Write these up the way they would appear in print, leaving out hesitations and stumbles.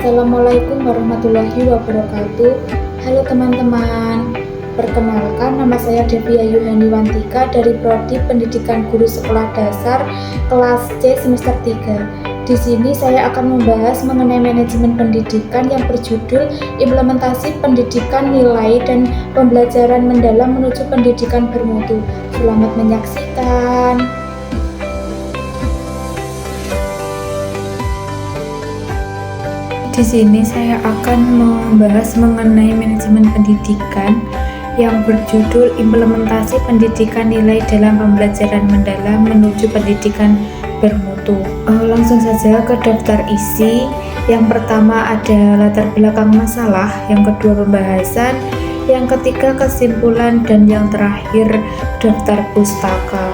Assalamualaikum warahmatullahi wabarakatuh. Halo teman-teman, perkenalkan nama saya Devia Yuhaniwantika dari Prodi Pendidikan Guru Sekolah Dasar kelas C semester 3. Di sini saya akan membahas mengenai manajemen pendidikan yang berjudul Implementasi Pendidikan Nilai dan Pembelajaran Mendalam Menuju Pendidikan Bermutu. Selamat menyaksikan. Di sini saya akan membahas mengenai manajemen pendidikan yang berjudul Implementasi Pendidikan Nilai dalam Pembelajaran Mendalam Menuju Pendidikan Bermutu. Langsung saja ke daftar isi. Yang pertama ada latar belakang masalah, yang kedua pembahasan, yang ketiga kesimpulan, dan yang terakhir daftar pustaka.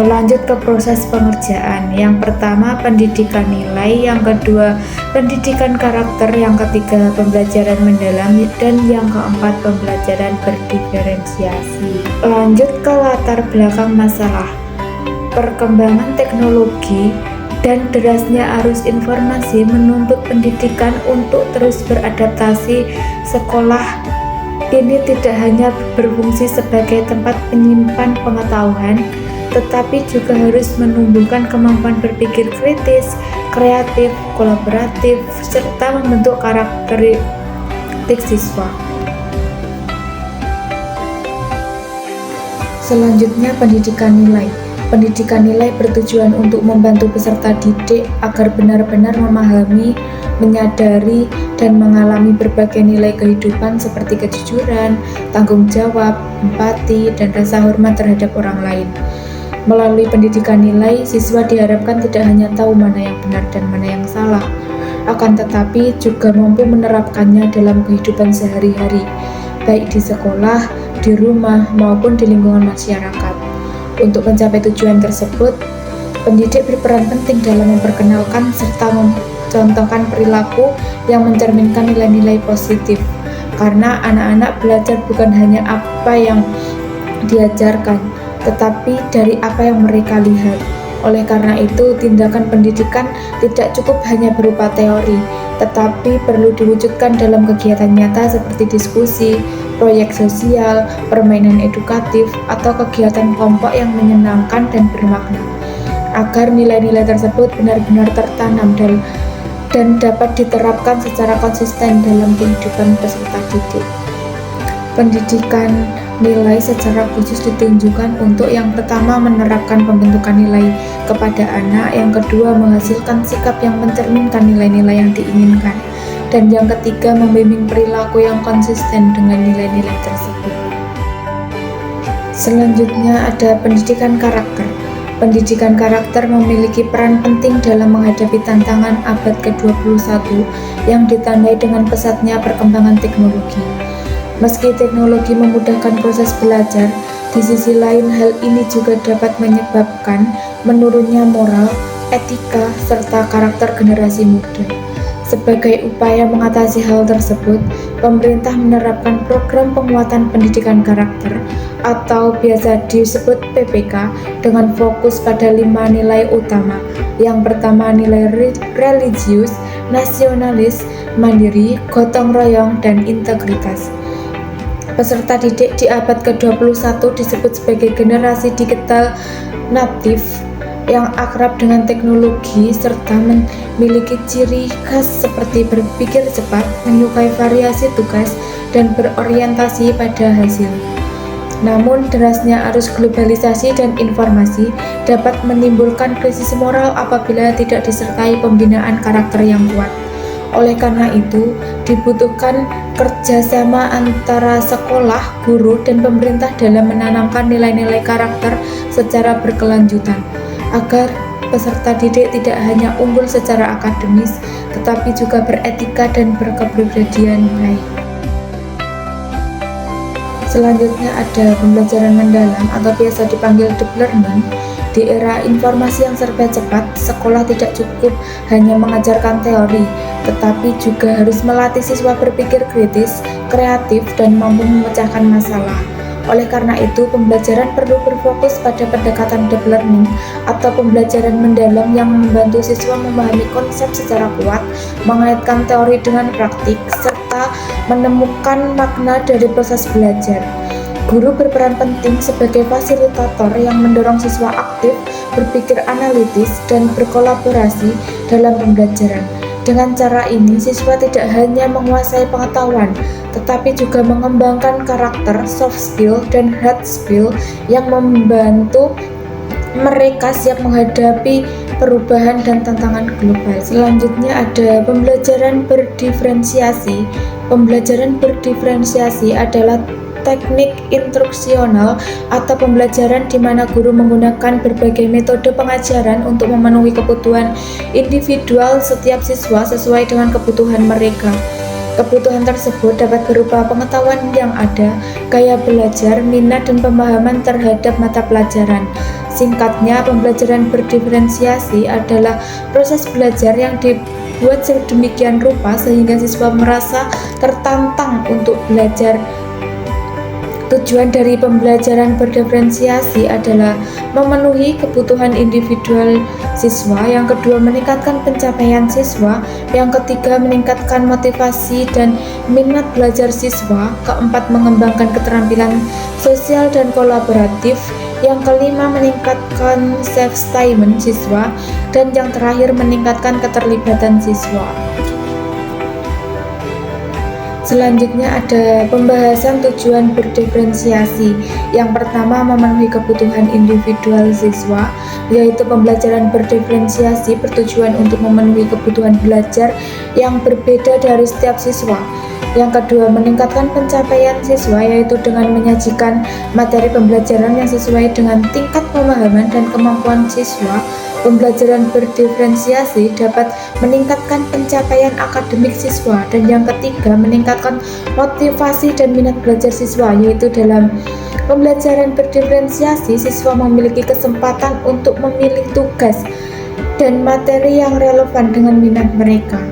Lanjut ke proses pengerjaan. Yang pertama pendidikan nilai, yang kedua pendidikan karakter, yang ketiga pembelajaran mendalam, dan yang keempat pembelajaran berdiferensiasi. Lanjut ke latar belakang masalah. Perkembangan teknologi dan derasnya arus informasi menuntut pendidikan untuk terus beradaptasi. Sekolah ini tidak hanya berfungsi sebagai tempat penyimpan pengetahuan, tetapi juga harus menumbuhkan kemampuan berpikir kritis, kreatif, kolaboratif, serta membentuk karakteristik siswa. Selanjutnya, pendidikan nilai. Pendidikan nilai bertujuan untuk membantu peserta didik agar benar-benar memahami, menyadari, dan mengalami berbagai nilai kehidupan seperti kejujuran, tanggung jawab, empati, dan rasa hormat terhadap orang lain. Melalui pendidikan nilai, siswa diharapkan tidak hanya tahu mana yang benar dan mana yang salah, akan tetapi juga mampu menerapkannya dalam kehidupan sehari-hari, baik di sekolah, di rumah, maupun di lingkungan masyarakat. Untuk mencapai tujuan tersebut, pendidik berperan penting dalam memperkenalkan serta mencontohkan perilaku yang mencerminkan nilai-nilai positif. Karena anak-anak belajar bukan hanya apa yang diajarkan, tetapi dari apa yang mereka lihat. Oleh karena itu, tindakan pendidikan tidak cukup hanya berupa teori, tetapi perlu diwujudkan dalam kegiatan nyata seperti diskusi, proyek sosial, permainan edukatif, atau kegiatan kelompok yang menyenangkan dan bermakna, agar nilai-nilai tersebut benar-benar tertanam dan dapat diterapkan secara konsisten dalam kehidupan peserta didik. Pendidikan nilai secara khusus ditunjukkan untuk yang pertama menerapkan pembentukan nilai kepada anak, yang kedua menghasilkan sikap yang mencerminkan nilai-nilai yang diinginkan, dan yang ketiga membimbing perilaku yang konsisten dengan nilai-nilai tersebut. Selanjutnya ada pendidikan karakter. Pendidikan karakter memiliki peran penting dalam menghadapi tantangan abad ke-21 yang ditandai dengan pesatnya perkembangan teknologi. Meski teknologi memudahkan proses belajar, di sisi lain hal ini juga dapat menyebabkan menurunnya moral, etika, serta karakter generasi muda. Sebagai upaya mengatasi hal tersebut, pemerintah menerapkan program penguatan pendidikan karakter atau biasa disebut PPK dengan fokus pada 5 nilai utama. Yang pertama nilai religius, nasionalis, mandiri, gotong royong, dan integritas. Peserta didik di abad ke-21 disebut sebagai generasi digital natif yang akrab dengan teknologi serta memiliki ciri khas seperti berpikir cepat, menyukai variasi tugas, dan berorientasi pada hasil. Namun, derasnya arus globalisasi dan informasi dapat menimbulkan krisis moral apabila tidak disertai pembinaan karakter yang kuat. Oleh karena itu, dibutuhkan kerjasama antara sekolah, guru, dan pemerintah dalam menanamkan nilai-nilai karakter secara berkelanjutan, agar peserta didik tidak hanya unggul secara akademis, tetapi juga beretika dan berkepribadian baik. Selanjutnya ada pembelajaran mendalam atau biasa dipanggil deep learning. Di era informasi yang serba cepat, sekolah tidak cukup hanya mengajarkan teori, tetapi juga harus melatih siswa berpikir kritis, kreatif, dan mampu memecahkan masalah. Oleh karena itu, pembelajaran perlu berfokus pada pendekatan deep learning atau pembelajaran mendalam yang membantu siswa memahami konsep secara kuat, mengaitkan teori dengan praktik, serta menemukan makna dari proses belajar. Guru berperan penting sebagai fasilitator yang mendorong siswa aktif, berpikir analitis, dan berkolaborasi dalam pembelajaran. Dengan cara ini, siswa tidak hanya menguasai pengetahuan, tetapi juga mengembangkan karakter, soft skill, dan hard skill yang membantu mereka siap menghadapi perubahan dan tantangan global. Selanjutnya ada pembelajaran berdiferensiasi. Pembelajaran berdiferensiasi adalah teknik instruksional atau pembelajaran di mana guru menggunakan berbagai metode pengajaran untuk memenuhi kebutuhan individual setiap siswa sesuai dengan kebutuhan mereka. Kebutuhan tersebut dapat berupa pengetahuan yang ada, gaya belajar, minat, dan pemahaman terhadap mata pelajaran. Singkatnya, pembelajaran berdiferensiasi adalah proses belajar yang dibuat sedemikian rupa sehingga siswa merasa tertantang untuk belajar. Tujuan dari pembelajaran berdiferensiasi adalah memenuhi kebutuhan individual siswa, yang kedua meningkatkan pencapaian siswa, yang ketiga meningkatkan motivasi dan minat belajar siswa, keempat mengembangkan keterampilan sosial dan kolaboratif, yang kelima meningkatkan self-esteem siswa, dan yang terakhir meningkatkan keterlibatan siswa. Selanjutnya ada pembahasan tujuan berdiferensiasi. Yang pertama, memenuhi kebutuhan individual siswa, yaitu pembelajaran berdiferensiasi bertujuan untuk memenuhi kebutuhan belajar yang berbeda dari setiap siswa. Yang kedua, meningkatkan pencapaian siswa, yaitu dengan menyajikan materi pembelajaran yang sesuai dengan tingkat pemahaman dan kemampuan siswa. Pembelajaran berdiferensiasi dapat meningkatkan pencapaian akademik siswa. Dan yang ketiga, meningkatkan motivasi dan minat belajar siswa, yaitu dalam pembelajaran berdiferensiasi siswa memiliki kesempatan untuk memilih tugas dan materi yang relevan dengan minat mereka.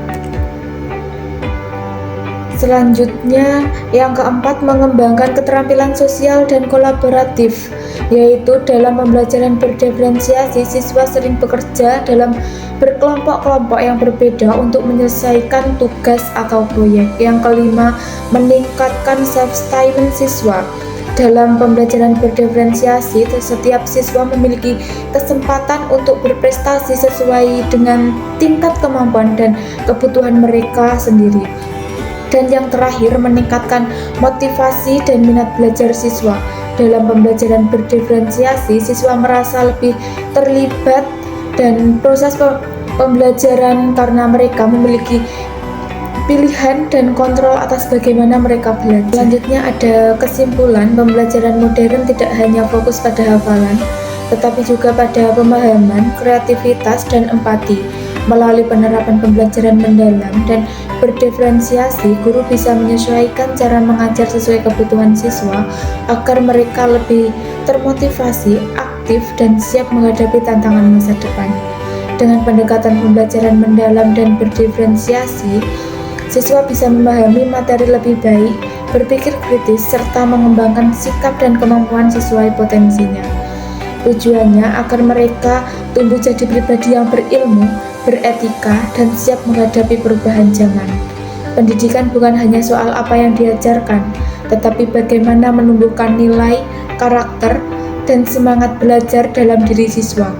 Selanjutnya, yang keempat, mengembangkan keterampilan sosial dan kolaboratif, yaitu dalam pembelajaran berdiferensiasi siswa sering bekerja dalam berkelompok-kelompok yang berbeda untuk menyelesaikan tugas atau proyek. Yang kelima, meningkatkan self-esteem siswa. Dalam pembelajaran berdiferensiasi, setiap siswa memiliki kesempatan untuk berprestasi sesuai dengan tingkat kemampuan dan kebutuhan mereka sendiri. Dan yang terakhir, meningkatkan motivasi dan minat belajar siswa. Dalam pembelajaran berdiferensiasi, siswa merasa lebih terlibat dan proses pembelajaran karena mereka memiliki pilihan dan kontrol atas bagaimana mereka belajar. Selanjutnya ada kesimpulan, pembelajaran modern tidak hanya fokus pada hafalan, tetapi juga pada pemahaman, kreativitas, dan empati. Melalui penerapan pembelajaran mendalam dan berdiferensiasi, guru bisa menyesuaikan cara mengajar sesuai kebutuhan siswa agar mereka lebih termotivasi, aktif, dan siap menghadapi tantangan masa depan. Dengan pendekatan pembelajaran mendalam dan berdiferensiasi, siswa bisa memahami materi lebih baik, berpikir kritis, serta mengembangkan sikap dan kemampuan sesuai potensinya. Tujuannya agar mereka tumbuh jadi pribadi yang berilmu, beretika, dan siap menghadapi perubahan zaman. Pendidikan bukan hanya soal apa yang diajarkan, tetapi bagaimana menumbuhkan nilai, karakter, dan semangat belajar dalam diri siswa.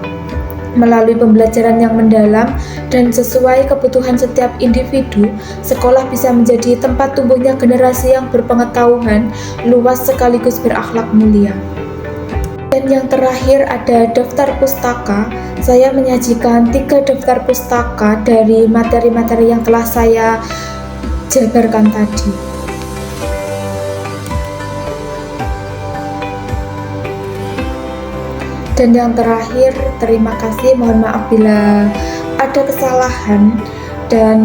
Melalui pembelajaran yang mendalam dan sesuai kebutuhan setiap individu, sekolah bisa menjadi tempat tumbuhnya generasi yang berpengetahuan luas sekaligus berakhlak mulia. Dan yang terakhir ada daftar pustaka. Saya menyajikan 3 daftar pustaka dari materi-materi yang telah saya jabarkan tadi. Dan yang terakhir, terima kasih, mohon maaf bila ada kesalahan dan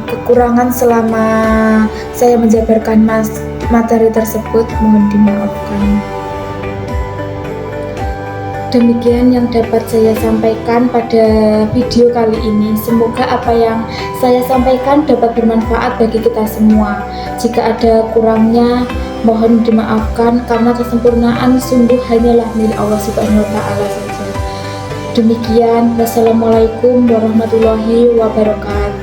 kekurangan selama saya menjabarkan materi tersebut, mohon dimaafkan. Demikian yang dapat saya sampaikan pada video kali ini. Semoga apa yang saya sampaikan dapat bermanfaat bagi kita semua. Jika ada kurangnya, mohon dimaafkan karena kesempurnaan sungguh hanyalah milik Allah Subhanahu wa Ta'ala saja. Demikian, wassalamualaikum warahmatullahi wabarakatuh.